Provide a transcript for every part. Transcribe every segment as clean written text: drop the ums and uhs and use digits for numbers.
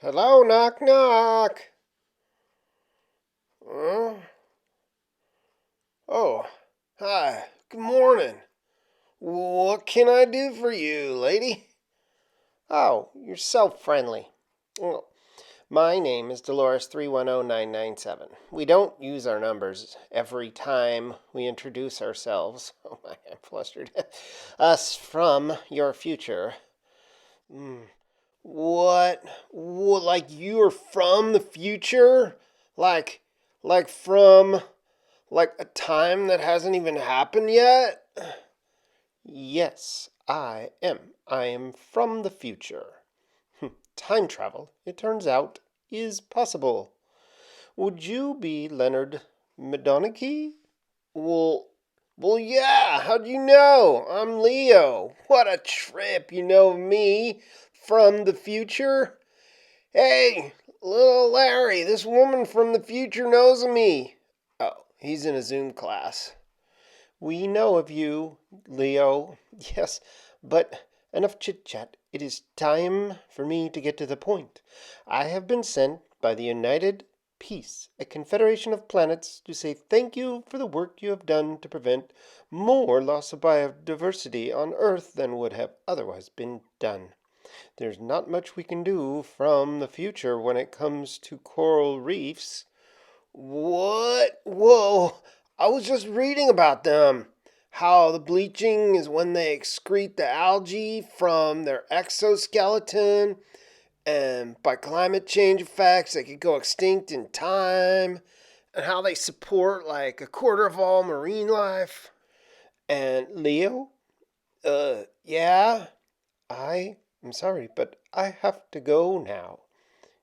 Hello, knock knock. Huh? Oh, hi. Good morning. What can I do for you, lady? Oh, you're so friendly. Well, my name is Dolores310997. We don't use our numbers every time we introduce ourselves. Oh my, I'm flustered. Us from your future. Mm. What? Like you're from the future? Like, from like a time that hasn't even happened yet? Yes, I am. I am from the future. Time travel, it turns out, is possible. Would you be Leonard McDotnekey? Well, yeah. How'd you know? I'm Leo. What a trip, you know me from the future. Hey, little Larry, this woman from the future knows of me. Oh, he's in a Zoom class. We know of you, Leo. Yes, but enough chit-chat. It is time for me to get to the point. I have been sent by the United Peace, a confederation of planets, to say thank you for the work you have done to prevent more loss of biodiversity on Earth than would have otherwise been done. There's not much we can do from the future when it comes to coral reefs. What? Whoa, I was just reading about them. How the bleaching is when they excrete the algae from their exoskeleton, and by climate change effects, they could go extinct in time, and how they support like a quarter of all marine life. And Leo? Yeah, I'm sorry, but I have to go now.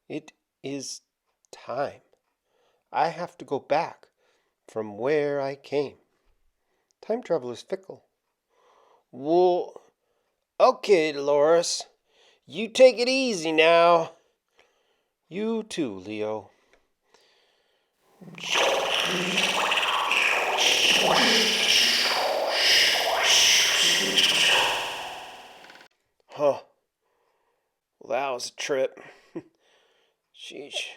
It is time. I have to go back from where I came. Time travel is fickle. Well, okay, Dolores. You take it easy now. You too, Leo. Huh. Well, that was a trip. Sheesh.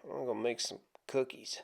I'm gonna make some cookies.